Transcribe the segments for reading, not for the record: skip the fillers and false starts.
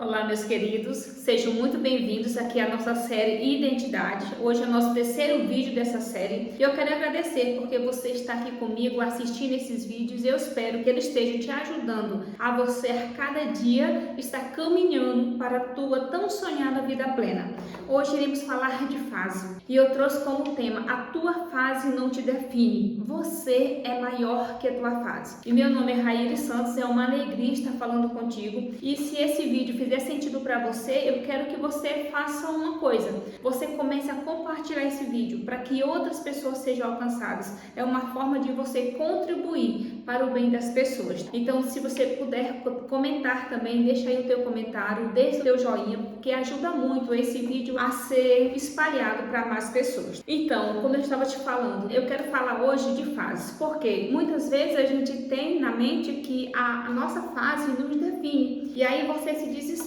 Olá, meus queridos, sejam muito bem-vindos aqui à nossa série Identidade. Hoje é o nosso terceiro vídeo dessa série e eu quero agradecer porque você está aqui comigo assistindo esses vídeos e eu espero que eles estejam te ajudando a você a cada dia estar caminhando para a tua tão sonhada vida plena. Hoje iremos falar de fase e eu trouxe como tema: a tua fase não te define, você é maior que a tua fase. E meu nome é Raíri Santos, é uma alegria estar falando contigo e se esse vídeo fizer sentido para você, eu quero que você faça uma coisa: você comece a compartilhar esse vídeo para que outras pessoas sejam alcançadas. É uma forma de você contribuir para o bem das pessoas. Então, se você puder comentar também, deixa aí o teu comentário, deixa o teu joinha, porque ajuda muito esse vídeo a ser espalhado para mais pessoas. Então, como eu estava te falando, eu quero falar hoje de fases, porque muitas vezes a gente tem na mente que a nossa fase nos define, e aí você se desespera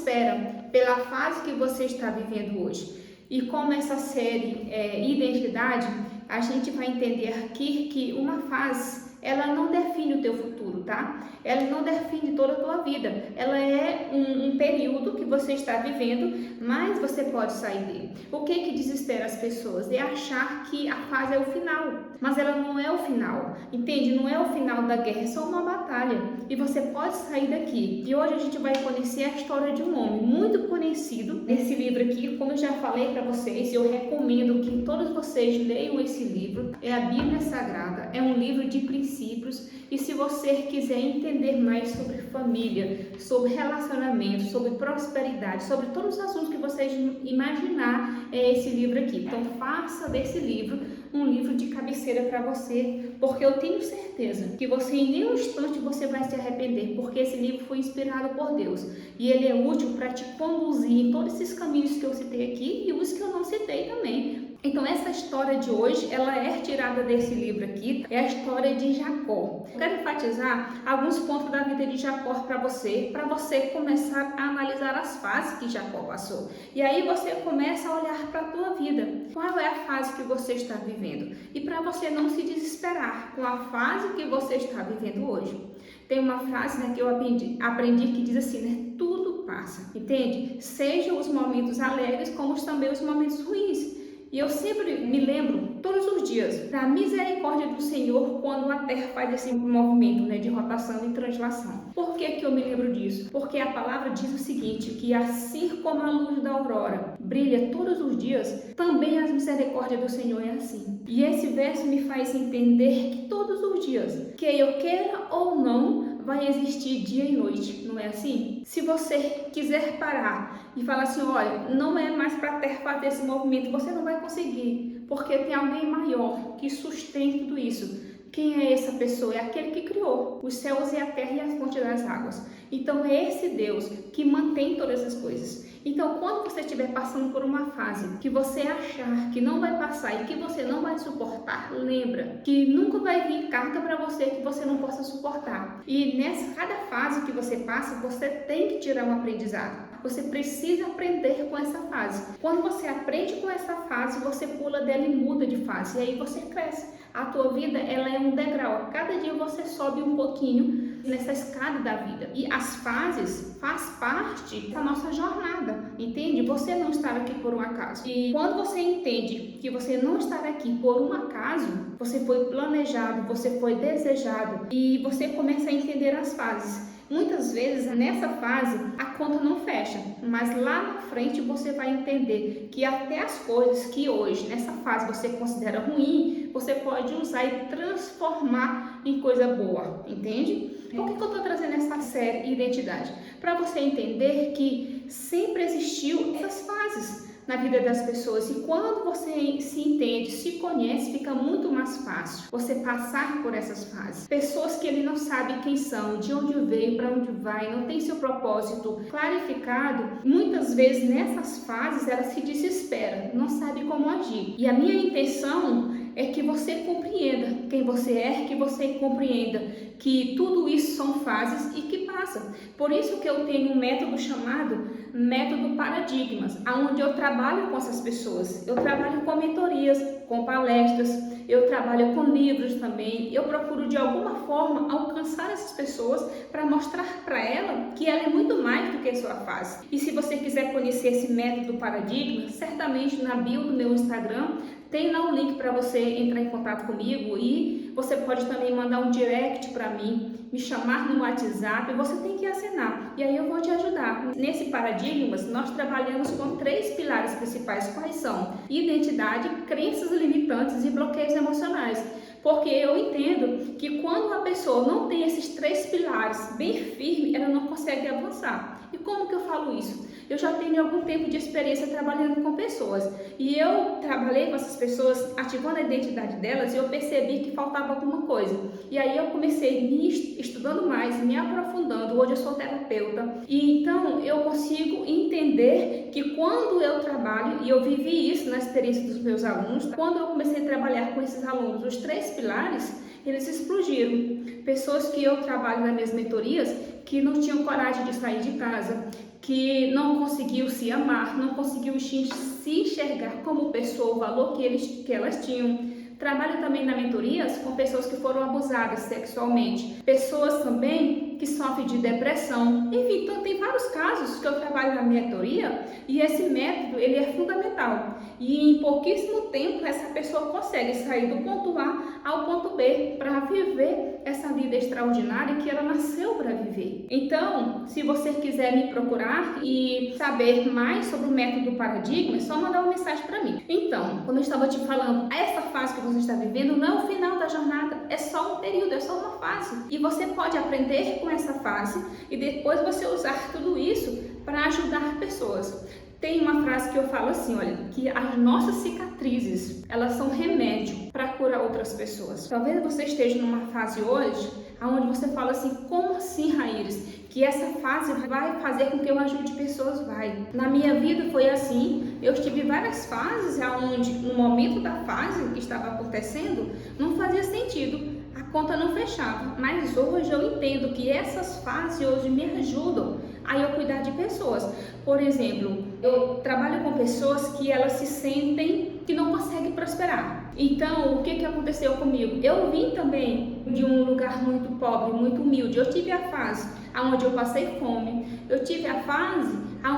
pela fase que você está vivendo hoje. E como essa série é Identidade, a gente vai entender aqui que uma fase, ela não define o teu futuro, tá? Ela não define toda a tua vida. Ela é um período que você está vivendo, mas você pode sair dele. O que desespera as pessoas? É achar que a fase é o final, mas ela não é o final, entende? Não é o final da guerra, é só uma batalha e você pode sair daqui. E hoje a gente vai conhecer a história de um homem muito conhecido nesse livro aqui, como eu já falei para vocês, eu recomendo que todos vocês leiam esse livro. É a Bíblia Sagrada, é um livro de princípios, e se você quiser entender mais sobre família, sobre relacionamento, sobre prosperidade, sobre todos os assuntos que vocês imaginar, é esse livro aqui. Então faça desse livro um livro de cabeceira para você, porque eu tenho certeza que você em nenhum instante você vai se arrepender, porque esse livro foi inspirado por Deus e ele é útil para te conduzir em todos esses caminhos que eu citei aqui e os que eu não citei também. Então essa história de hoje, ela é tirada desse livro aqui, é a história de Jacó. Eu quero enfatizar alguns pontos da vida de Jacó para você começar a analisar as fases que Jacó passou. E aí você começa a olhar para a tua vida. Qual é a fase que você está vivendo? E para você não se desesperar com a fase que você está vivendo hoje. Tem uma frase, né, que eu aprendi que diz assim, né? Tudo passa, entende? Sejam os momentos alegres como também os momentos ruins. E eu sempre me lembro, todos os dias, da misericórdia do Senhor quando a terra faz esse movimento, né, de rotação e translação. Por que eu me lembro disso? Porque a palavra diz o seguinte, que assim como a luz da aurora brilha todos os dias, também a misericórdia do Senhor é assim. E esse verso me faz entender que todos os dias, que eu queira ou não, vai existir dia e noite, não é assim? Se você quiser parar e falar assim, olha, não é mais para a terra fazer esse movimento, você não vai conseguir, porque tem alguém maior que sustenta tudo isso. Quem é essa pessoa? É aquele que criou os céus e a terra e as fontes das águas. Então é esse Deus que mantém todas as coisas. Então quando você estiver passando por uma fase que você achar que não vai passar e que você não vai suportar, lembra que nunca vai vir carga para você que você não possa suportar. E nessa cada fase que você passa, você tem que tirar um aprendizado. Você precisa aprender com essa fase. Quando você aprende com essa fase, você pula dela e muda de fase. E aí você cresce. A tua vida, ela é um degrau. Cada dia você sobe um pouquinho nessa escada da vida. E as fases faz parte da nossa jornada, entende? Você não está aqui por um acaso. E quando você entende que você não está aqui por um acaso, você foi planejado, você foi desejado e você começa a entender as fases. Muitas vezes nessa fase a conta não fecha, mas lá na frente você vai entender que até as coisas que hoje nessa fase você considera ruim, você pode usar e transformar em coisa boa, entende? Por que eu estou trazendo essa série Identidade? Para você entender que sempre existiu essas fases na vida das pessoas e quando você se entende, se conhece, fica muito mais fácil você passar por essas fases. Pessoas que ele não sabe quem são, de onde veio, para onde vai, não tem seu propósito clarificado, muitas vezes nessas fases ela se desespera, não sabe como agir. E a minha intenção é que você compreenda quem você é, que você compreenda que tudo isso são fases e que passa. Por isso que eu tenho um método chamado Método Paradigmas, onde eu trabalho com essas pessoas. Eu trabalho com mentorias, com palestras, eu trabalho com livros também. Eu procuro de alguma forma alcançar essas pessoas para mostrar para ela que ela é muito mais do que a sua fase. E se você quiser conhecer esse método Paradigma, certamente na bio do meu Instagram tem lá um link para você entrar em contato comigo, e você pode também mandar um direct para mim, me chamar no WhatsApp. Você tem que assinar e aí eu vou te ajudar. Nesse Paradigmas, nós trabalhamos com 3 pilares principais. Quais são? Identidade, crenças limitantes e bloqueios emocionais. Porque eu entendo que quando a pessoa não tem esses 3 pilares bem firmes, ela não consegue avançar. E como que eu falo isso? Eu já tenho algum tempo de experiência trabalhando com pessoas, e eu trabalhei com essas pessoas, ativando a identidade delas, e eu percebi que faltava alguma coisa. E aí eu comecei me estudando mais, me aprofundando. Hoje eu sou terapeuta, e então eu consigo entender que quando eu trabalho, e eu vivi isso na experiência dos meus alunos, quando eu comecei a trabalhar com esses alunos, os 3 pilares, eles explodiram. Pessoas que eu trabalho nas minhas mentorias, que não tinham coragem de sair de casa, que não conseguiu se amar, não conseguiu se enxergar como pessoa, o valor que elas tinham. Trabalho também na mentorias com pessoas que foram abusadas sexualmente, pessoas também que sofrem de depressão. Enfim, então tem vários casos que eu trabalho na mentoria, e esse método ele é fundamental. E em pouquíssimo tempo essa pessoa consegue sair do ponto A ao ponto B para viver essa vida extraordinária que ela nasceu para viver. Então, se você quiser me procurar e saber mais sobre o método Paradigma, é só mandar uma mensagem para mim. Então, como eu estava te falando, essa fase que você está vivendo não é o final da jornada, é só um período, é só uma fase. E você pode aprender com essa fase e depois você usar tudo isso para ajudar pessoas. Tem uma frase que eu falo assim, olha, que as nossas cicatrizes, elas são remédio para curar outras pessoas. Talvez você esteja numa fase hoje, onde você fala assim, como assim, Raíris? Que essa fase vai fazer com que eu ajude pessoas? Vai. Na minha vida foi assim, eu tive várias fases onde, no momento da fase que estava acontecendo, não fazia sentido, a conta não fechava. Mas hoje eu entendo que essas fases hoje me ajudam a eu cuidar de pessoas. Por exemplo, eu trabalho com pessoas que elas se sentem que não conseguem prosperar. Então, o que aconteceu comigo? Eu vim também de um lugar muito pobre, muito humilde. Eu tive a fase onde eu passei fome. Eu tive a fase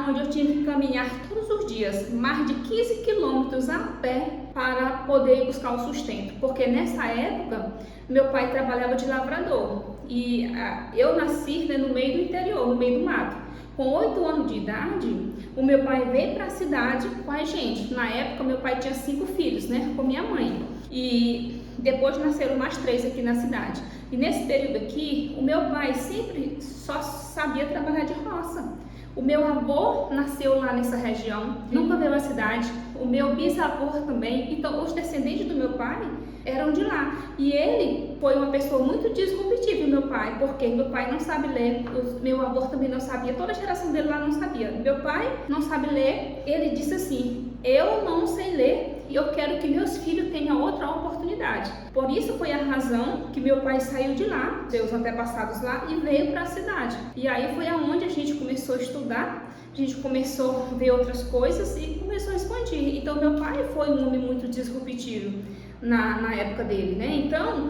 onde eu tinha que caminhar todos os dias, mais de 15 quilômetros a pé para poder ir buscar o sustento. Porque nessa época, meu pai trabalhava de lavrador. E eu nasci no meio do interior, no meio do mato. Com 8 anos de idade, o meu pai veio para a cidade com a gente. Na época, meu pai tinha 5 filhos, com minha mãe. E depois nasceram mais 3 aqui na cidade. E nesse período aqui, o meu pai sempre só sabia trabalhar de roça. O meu avô nasceu lá nessa região, nunca veio à cidade. O meu bisavô também. Então, os descendentes do meu pai eram de lá. E ele foi uma pessoa muito disruptiva, meu pai, porque meu pai não sabe ler, meu avô também não sabia, toda a geração dele lá não sabia. Meu pai não sabe ler, ele disse assim, eu não sei ler e eu quero que meus filhos tenham outra oportunidade. Por isso foi a razão que meu pai saiu de lá, seus antepassados lá, e veio para a cidade. E aí foi aonde a gente começou a estudar, a gente começou a ver outras coisas e começou a expandir. Então meu pai foi um homem muito disruptivo na época dele, Então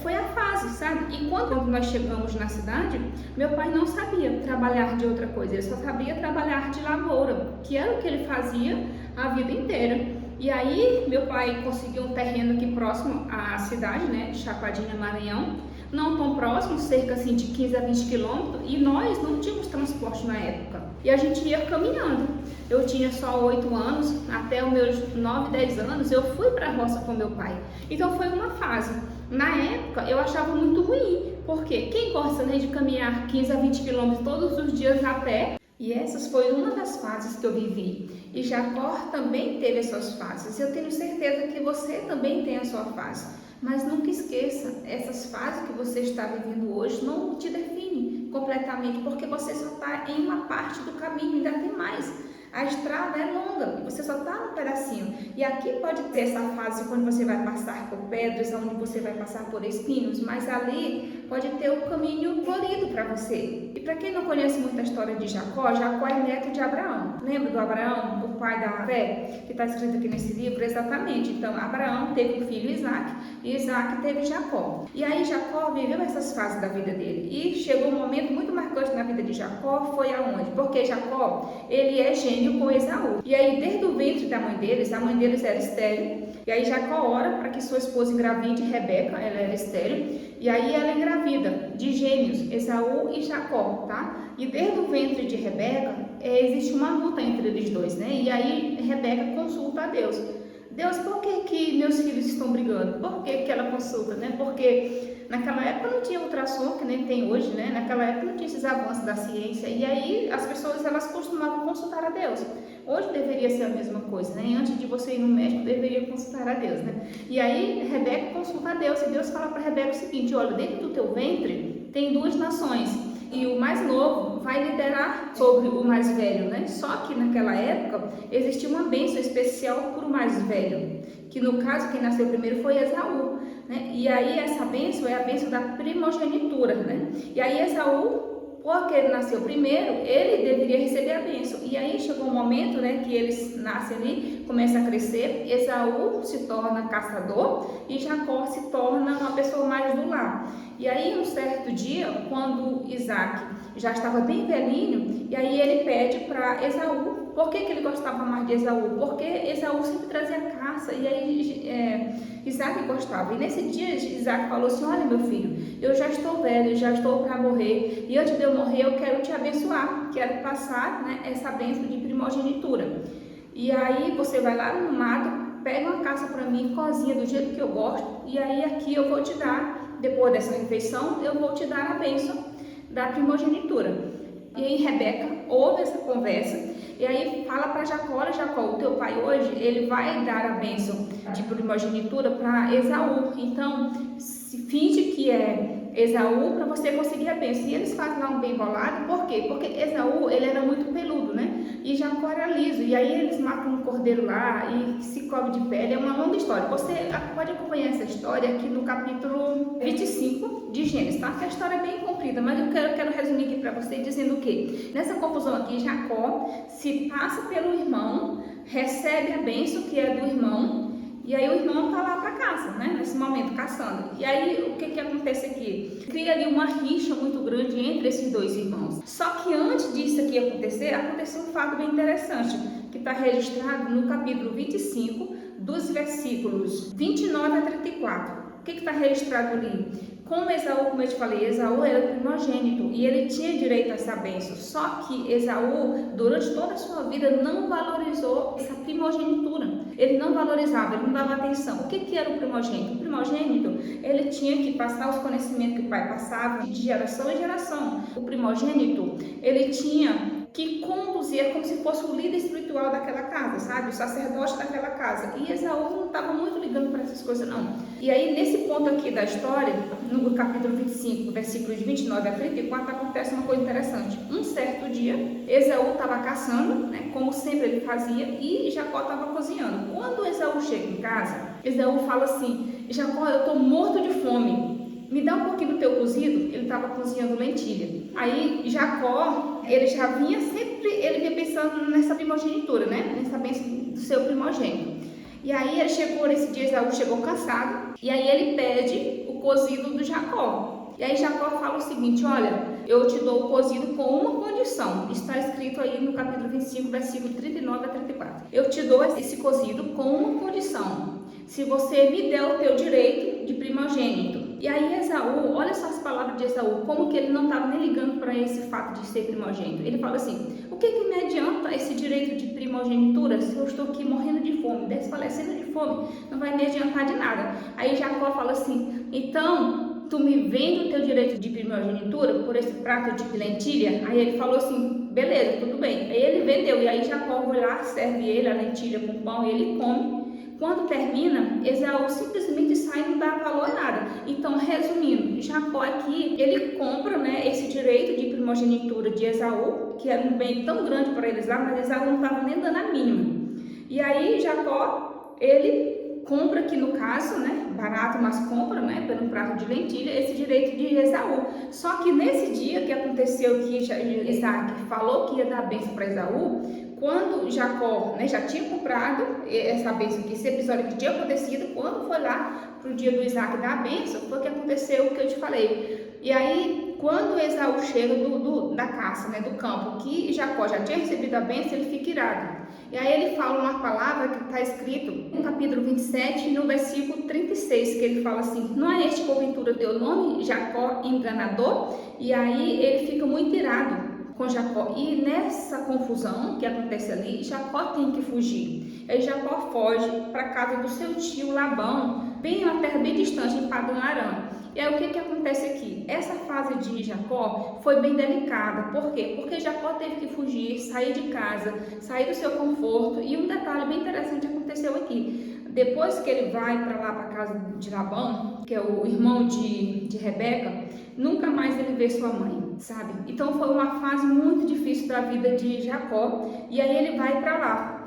foi a fase, sabe? E quando nós chegamos na cidade, meu pai não sabia trabalhar de outra coisa, ele só sabia trabalhar de lavoura, que era o que ele fazia a vida inteira. E aí meu pai conseguiu um terreno aqui próximo à cidade, de Chapadinha, Maranhão, não tão próximo, cerca assim de 15 a 20 quilômetros, e nós não tínhamos transporte na época. E a gente ia caminhando. Eu tinha só 8 anos, até os meus 9, 10 anos, eu fui para a roça com meu pai. Então foi uma fase. Na época eu achava muito ruim, porque quem gosta de caminhar 15 a 20 quilômetros todos os dias a pé? E essas foi uma das fases que eu vivi. E Jacó também teve as suas fases. Eu tenho certeza que você também tem a sua fase. Mas nunca esqueça, essas fases que você está vivendo hoje não te define completamente, porque você só está em uma parte do caminho, ainda tem mais. A estrada é longa e você só está num pedacinho. E aqui pode ter essa fase quando você vai passar por pedras, onde você vai passar por espinhos, mas ali pode ter o caminho florido para você. E para quem não conhece muito a história de Jacó, Jacó é neto de Abraão. Lembra do Abraão, o pai da fé, que está escrito aqui nesse livro? Exatamente. Então, Abraão teve o filho Isaac e Isaac teve Jacó. E aí Jacó viveu essas fases da vida dele. E chegou um momento muito marcante na vida de Jacó, foi aonde? Porque Jacó, ele é gêmeo com Esaú. E aí, desde o ventre da mãe deles, a mãe deles era estéril. E aí Jacó ora para que sua esposa engravide Rebeca, ela era estéril. E aí ela engravida de gêmeos, Esaú e Jacó, tá? E desde o ventre de Rebeca, existe uma luta entre eles dois, né? E aí Rebeca consulta a Deus. Deus, por que meus filhos estão brigando? Por que ela consulta, né? Porque naquela época não tinha ultrassom, que nem tem hoje, né? Naquela época não tinha esses avanços da ciência. E aí as pessoas, elas costumavam consultar a Deus. Hoje deveria ser a mesma coisa, né? Antes de você ir no médico, deveria consultar a Deus, né? E aí Rebeca consulta a Deus. E Deus fala para Rebeca o seguinte: olha, dentro do teu ventre tem duas nações. E o mais novo vai liderar sobre o mais velho, né? Só que naquela época existia uma bênção especial para o mais velho, que no caso quem nasceu primeiro foi Esaú, né? E aí essa bênção é a bênção da primogenitura, né? E aí Esaú, porque ele nasceu primeiro, ele deveria receber a bênção. E aí chegou um momento, né, que eles nascem ali, começa a crescer, Esaú se torna caçador e Jacó se torna uma pessoa mais do lar. E aí um certo dia, quando Isaac já estava bem velhinho, e aí ele pede para Esaú. Por que ele gostava mais de Esaú? Porque Esaú sempre trazia caça, e aí Isaac gostava. E nesse dia Isaac falou assim: olha meu filho, eu já estou velho, já estou para morrer, e antes de eu morrer eu quero te abençoar, quero passar, né, essa bênção de primogenitura. E aí você vai lá no mato, pega uma caça para mim, cozinha do jeito que eu gosto, e aí aqui eu vou te dar, depois dessa refeição, eu vou te dar a bênção da primogenitura. E aí Rebeca ouve essa conversa e aí fala para Jacó: olha Jacó, o teu pai hoje, ele vai dar a bênção de primogenitura para Esaú. Então, se finge que é Esaú para você conseguir a bênção. E eles fazem lá um bem bolado. Por quê? Porque Esaú, ele era muito peludo, né? E Jacó era liso. E aí eles matam um cordeiro lá e se cobre de pele. É uma longa história. Você pode acompanhar essa história aqui no capítulo 25 de Gênesis, tá? Que a história é bem comprida, mas eu quero resumir aqui para você dizendo o quê? Nessa confusão aqui, Jacó se passa pelo irmão, recebe a bênção que é do irmão, e aí o irmão tá lá para caça, né? Nesse momento, caçando. E aí o que acontece aqui? Cria ali uma rixa muito grande entre esses dois irmãos. Só que antes disso aqui acontecer, aconteceu um fato bem interessante, que está registrado no capítulo 25, dos versículos 29 a 34. O que está registrado ali? Como Esaú, como eu te falei, Esaú era primogênito e ele tinha direito a essa bênção. Só que Esaú, durante toda a sua vida, não valorizou essa primogenitura. Ele não valorizava, ele não dava atenção. O que era o primogênito? O primogênito, ele tinha que passar os conhecimentos que o pai passava de geração em geração. O primogênito, ele tinha que conduzia como se fosse o líder espiritual daquela casa, sabe? O sacerdote daquela casa. E Esaú não estava muito ligando para essas coisas, não. E aí, nesse ponto aqui da história, no capítulo 25, versículos 29 a 34, acontece uma coisa interessante. Um certo dia, Esaú estava caçando, né, como sempre ele fazia, e Jacó estava cozinhando. Quando Esaú chega em casa, Esaú fala assim: Jacó, eu estou morto de fome. Me dá um pouquinho do teu cozido. Ele estava cozinhando lentilha. Aí Jacó, ele já vinha sempre, ele vinha pensando nessa primogenitura, né? Nessa bênção do seu primogênito. E aí ele chegou, nesse dia Esaú chegou cansado, e aí ele pede o cozido do Jacó. E aí Jacó fala o seguinte: olha, eu te dou o cozido com uma condição. Está escrito aí no capítulo 25, versículo 39 a 34. Eu te dou esse cozido com uma condição: se você me der o teu direito de primogênito. E aí Esaú, olha só as palavras de Esaú, como que ele não estava nem ligando para esse fato de ser primogênito. Ele fala assim: o que me adianta esse direito de primogenitura se eu estou aqui morrendo de fome, desfalecendo de fome? Não vai me adiantar de nada. Aí Jacó fala assim: então tu me vende o teu direito de primogenitura por esse prato de lentilha? Aí ele falou assim: beleza, tudo bem. Aí ele vendeu, e aí Jacó vai lá, serve ele a lentilha com pão, e ele come quando termina, Esaú simplesmente sai e não dá valor a nada. Então, resumindo, Jacó aqui, ele compra, né, esse direito de primogenitura de Esaú, que era um bem tão grande para eles lá, mas Esaú não estava nem dando a mínima. E aí Jacó, ele compra aqui no caso, né, barato, mas compra, né, pelo prato de lentilha, esse direito de Esaú. Só que nesse dia que aconteceu que Isaac falou que ia dar bênção para Esaú, quando Jacó, né, já tinha comprado essa bênção, que esse episódio que tinha acontecido, quando foi lá pro dia do Isaac dar a bênção, foi que aconteceu o que eu te falei. E aí, quando Esaú chega da caça, né, do campo, que Jacó já tinha recebido a bênção, ele fica irado. E aí ele fala uma palavra que está escrito no capítulo 27, no versículo 36, que ele fala assim: não é este porventura teu nome, Jacó enganador? E aí ele fica muito irado com Jacó, e nessa confusão que acontece ali, Jacó tem que fugir. Aí Jacó foge para casa do seu tio Labão, bem uma terra bem distante, em Padã Arã. E aí o que acontece aqui? Essa fase de Jacó foi bem delicada. Por quê? Porque Jacó teve que fugir, sair de casa, sair do seu conforto. E um detalhe bem interessante aconteceu aqui. Depois que ele vai para lá, para a casa de Labão, que é o irmão de Rebeca, nunca mais ele vê sua mãe, sabe? Então foi uma fase muito difícil da vida de Jacó. E aí ele vai para lá.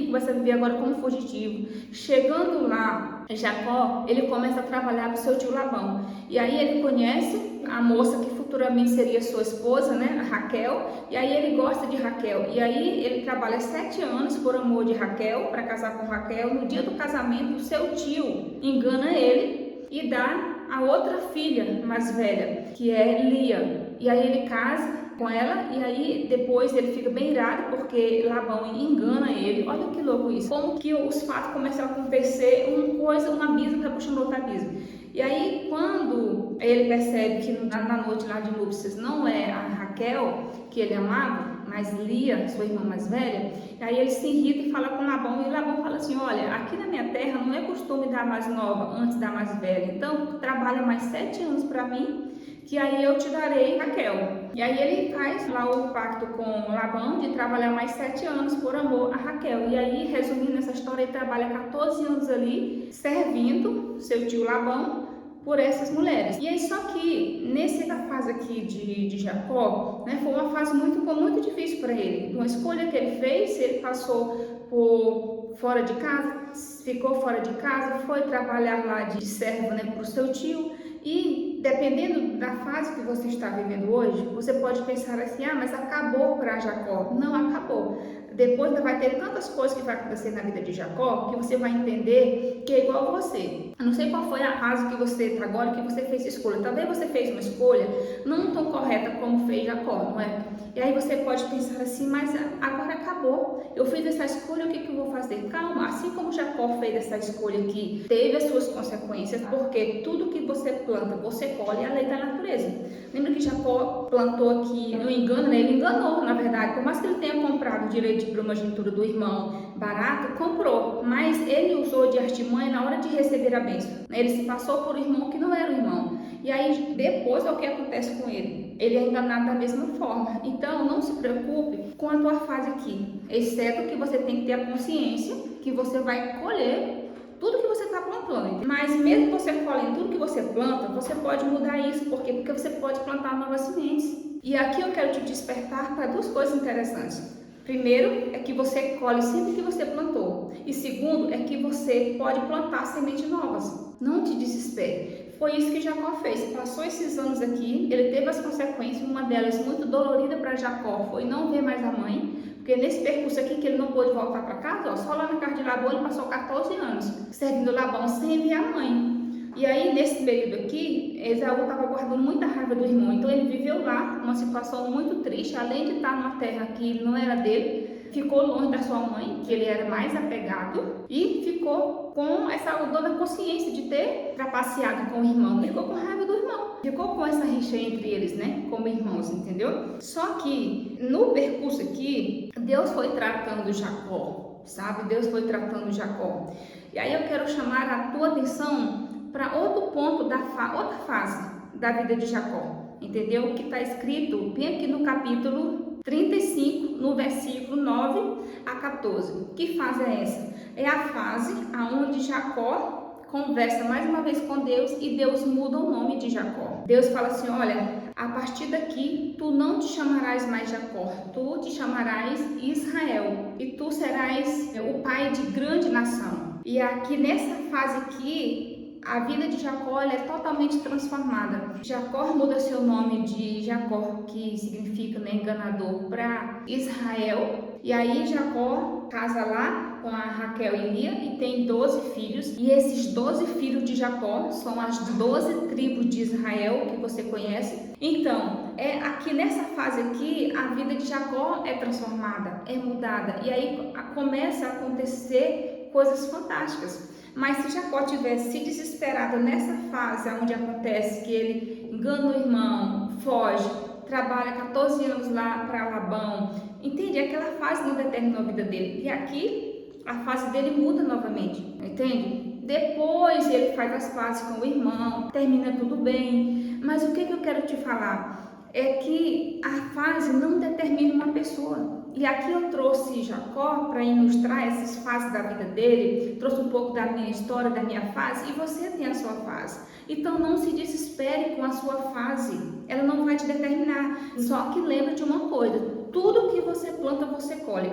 Começa a viver agora como fugitivo. Chegando lá, Jacó, ele começa a trabalhar com seu tio Labão. E aí ele conhece a moça que futuramente seria sua esposa, né, a Raquel. E aí ele gosta de Raquel. E aí ele trabalha 7 anos por amor de Raquel, para casar com Raquel. No dia do casamento, o seu tio engana ele e dá a outra filha mais velha, que é Lia. E aí ele casa com ela, e aí depois ele fica bem irado porque Labão engana ele. Olha que louco isso, como que os fatos começam a acontecer, um abismo vai puxando outro abismo. E aí quando ele percebe que na noite lá de núpcias não é a Raquel que ele amava, mas Lia, sua irmã mais velha, aí ele se irrita e fala com Labão, e Labão fala assim: olha, aqui na minha terra não é costume dar mais nova antes da mais velha, então trabalha mais 7 anos para mim, que aí eu te darei Raquel. E aí ele faz lá o pacto com Labão de trabalhar mais 7 anos por amor a Raquel. E aí, resumindo essa história, ele trabalha 14 anos ali, servindo seu tio Labão por essas mulheres. E aí, só que nessa fase aqui de Jacó, né, foi uma fase muito difícil para ele. Uma escolha que ele fez, ele passou por fora de casa, ficou fora de casa, foi trabalhar lá de servo, né, para o seu tio. E dependendo da fase que você está vivendo hoje, você pode pensar assim: ah, mas acabou para Jacó. Não acabou. Depois vai ter tantas coisas que vai acontecer na vida de Jacó que você vai entender que é igual a você. Eu não sei qual foi a fase que você está agora, que você fez escolha. Talvez você fez uma escolha não tão correta como fez Jacó, não é? E aí você pode pensar assim: mas agora acabou. Eu fiz essa escolha, o que eu vou fazer? Calma, assim como Jacó fez essa escolha aqui, teve as suas consequências, porque tudo que você planta, você colhe, a lei da natureza. Lembra que Jacó plantou aqui no engano, né? Ele enganou, na verdade, por mais que ele tenha comprado o direito de primogenitura do irmão barato, comprou, mas ele usou de artimanha na hora de receber a bênção. Ele se passou por um irmão que não era o irmão. E aí depois é o que acontece com ele? Ele é enganado da mesma forma. Então não se preocupe com a tua fase aqui, exceto que você tem que ter a consciência que você vai colher tudo que você está plantando. Mas mesmo que você colhe tudo que você planta, você pode mudar isso. Por quê? Porque você pode plantar novas sementes. E aqui eu quero te despertar para 2 coisas interessantes. Primeiro é que você colhe sempre que você plantou. E segundo é que você pode plantar sementes novas. Não te desespere. Foi isso que Jacó fez. Passou esses anos aqui, ele teve as consequências. Uma delas muito dolorida para Jacó foi não ver mais a mãe. Porque nesse percurso aqui que ele não pôde voltar para casa, ó, só lá na casa de Labão ele passou 14 anos servindo Labão sem ver a mãe. E aí nesse período aqui, Esaú estava guardando muita raiva do irmão, então ele viveu lá uma situação muito triste. Além de estar numa terra que não era dele, ficou longe da sua mãe, que ele era mais apegado, e ficou com essa dor na consciência de ter trapaceado com o irmão. Ficou com raiva do irmão, ficou com essa rixa entre eles, né, como irmãos, entendeu? Só que no percurso aqui, Deus foi tratando Jacó, sabe? Deus foi tratando Jacó. E aí eu quero chamar a tua atenção para outro ponto outra fase da vida de Jacó, entendeu? Que está escrito bem aqui no capítulo 35, no versículo 9 a 14. Que fase é essa? É a fase onde Jacó conversa mais uma vez com Deus e Deus muda o nome de Jacó. Deus fala assim: olha, a partir daqui tu não te chamarás mais Jacó, tu te chamarás Israel e tu serás o pai de grande nação. E aqui nessa fase aqui, a vida de Jacó é totalmente transformada. Jacó muda seu nome de Jacó, que significa, né, enganador, para Israel. E aí Jacó casa lá com a Raquel e Lia e tem 12 filhos. E esses 12 filhos de Jacó são as 12 tribos de Israel que você conhece. Então, aqui nessa fase aqui, a vida de Jacó é transformada, é mudada. E aí começa a acontecer coisas fantásticas. Mas se Jacó tivesse se desesperado nessa fase onde acontece que ele engana o irmão, foge, trabalha 14 anos lá para Labão, entende? Aquela fase não determinou a vida dele. E aqui a fase dele muda novamente, entende? Depois ele faz as pazes com o irmão, termina tudo bem. Mas o que eu quero te falar é que a fase não determina uma pessoa. E aqui eu trouxe Jacó para ilustrar essas fases da vida dele, trouxe um pouco da minha história, da minha fase, e você tem a sua fase. Então não se desespere com a sua fase, ela não vai te determinar. Só que lembra de uma coisa: tudo que você planta, você colhe.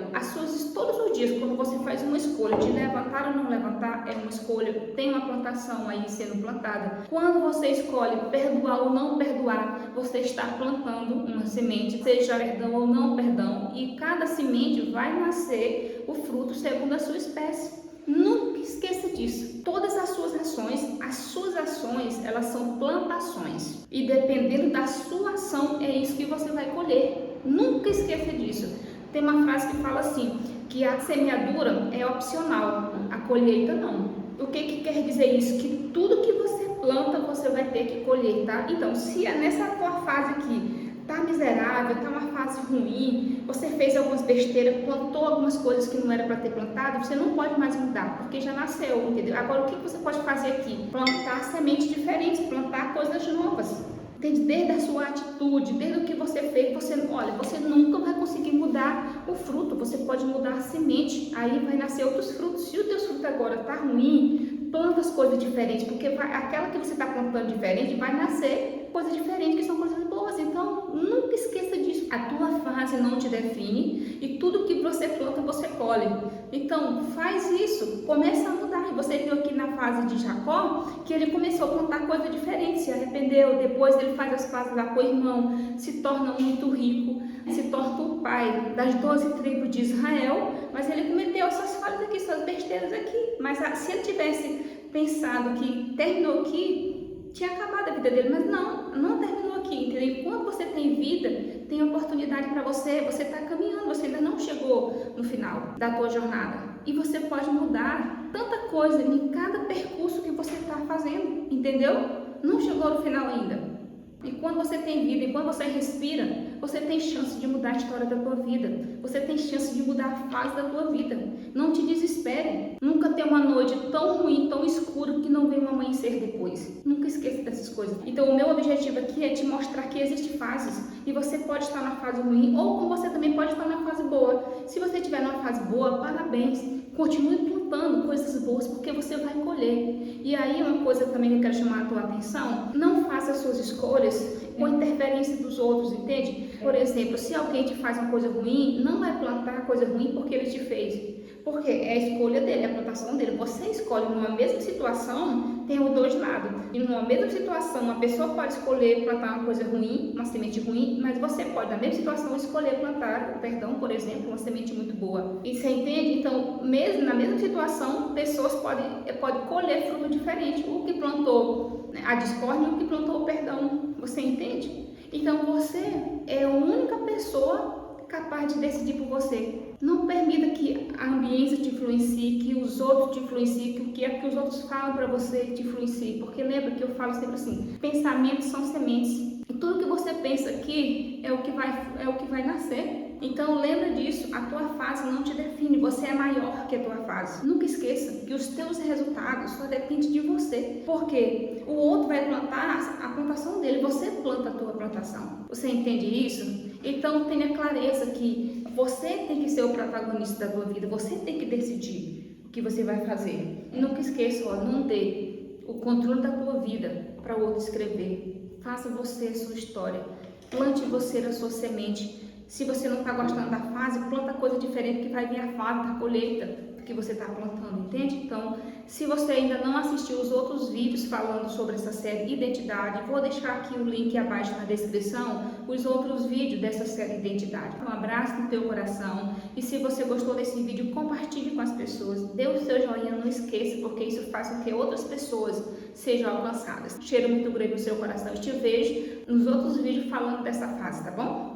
Todos os dias, quando você faz uma escolha de levantar ou não levantar, é uma escolha, tem uma plantação aí sendo plantada. Quando você escolhe perdoar ou não perdoar, você está plantando uma semente, seja perdão ou não perdão, e cada semente vai nascer o fruto segundo a sua espécie. Nunca esqueça disso. Todas as suas ações, elas são plantações. E dependendo da sua ação, é isso que você vai colher. Nunca esqueça disso. Tem uma frase que fala assim, que a semeadura é opcional, a colheita não. O que quer dizer isso? Que tudo que você planta, você vai ter que colher, tá? Então, se é nessa tua fase aqui, tá miserável, tá uma fase ruim, você fez algumas besteiras, plantou algumas coisas que não era para ter plantado, você não pode mais mudar, porque já nasceu, entendeu? Agora, o que você pode fazer aqui? Plantar sementes diferentes, plantar coisas novas. Entende? Desde a sua atitude, desde o que você fez, você nunca vai conseguir mudar o fruto. Você pode mudar a semente, aí vai nascer outros frutos. Se o teu fruto agora tá ruim, planta as coisas diferentes, porque aquela que você está plantando diferente vai nascer coisas diferentes, que são coisas boas. Então, nunca esqueça disso. A tua fase não te define e tudo que você planta, você colhe. Então, faz isso, começa a mudar. E você viu aqui na fase de Jacó que ele começou a plantar coisas diferentes, se arrependeu, depois ele faz as pazes lá com o irmão, se torna muito rico, se torna o pai das 12 tribos de Israel, mas ele cometeu essas falhas aqui, essas besteiras aqui. Mas se ele tivesse pensado que terminou aqui, tinha acabado a vida dele, mas não terminou aqui, entendeu? Enquanto você tem vida, tem oportunidade para você, você está caminhando, você ainda não chegou no final da tua jornada. E você pode mudar tanta coisa em cada percurso que você está fazendo, entendeu? Não chegou no final ainda. Enquanto você tem vida, enquanto você respira, você tem chance de mudar a história da tua vida. Você tem chance de mudar a fase da tua vida. Não te desespere. Nunca tem uma noite tão ruim, tão escura, que não vem um amanhecer depois. Nunca esqueça dessas coisas. Então, o meu objetivo aqui é te mostrar que existem fases. E você pode estar na fase ruim, ou como você também pode estar na fase boa. Se você estiver numa fase boa, parabéns. Continue plantando coisas boas, porque você vai colher. E aí, uma coisa também que eu quero chamar a tua atenção: não faça suas escolhas com interferência dos outros, entende? Por exemplo, se alguém te faz uma coisa ruim, não vai plantar coisa ruim porque ele te fez. Porque é a escolha dele, é a plantação dele. Você escolhe. Numa mesma situação, tem os dois lados. E numa mesma situação, uma pessoa pode escolher plantar uma coisa ruim, uma semente ruim, mas você pode, na mesma situação, escolher plantar, por exemplo, uma semente muito boa. E você entende? Então, mesmo na mesma situação, pessoas podem colher fruto diferente. O que plantou a discórdia e o que plantou o perdão. Você entende? Então, você é a única pessoa capaz de decidir por você. Não permita que a ambiência te influencie, que os outros te influenciem, que o que é que os outros falam para você te influencie. Porque lembra que eu falo sempre assim: pensamentos são sementes. E tudo que você pensa aqui é o que vai nascer. Então lembra disso, a tua fase não te define, você é maior que a tua fase. Nunca esqueça que os teus resultados só dependem de você. Porque o outro vai plantar a plantação dele, você planta a tua plantação. Você entende isso? Então tenha clareza que você tem que ser o protagonista da tua vida, você tem que decidir o que você vai fazer. E nunca esqueça, ó, não dê o controle da tua vida para o outro escrever. Faça você a sua história, plante você a sua semente. Se você não está gostando da fase, planta coisa diferente que vai vir a fase da colheita que você está plantando, entende? Então, se você ainda não assistiu os outros vídeos falando sobre essa série Identidade, vou deixar aqui o link abaixo na descrição, os outros vídeos dessa série Identidade. Um abraço no teu coração e se você gostou desse vídeo, compartilhe com as pessoas, dê o seu joinha, não esqueça, porque isso faz com que outras pessoas sejam alcançadas. Cheiro muito grande no seu coração e te vejo nos outros vídeos falando dessa fase, tá bom?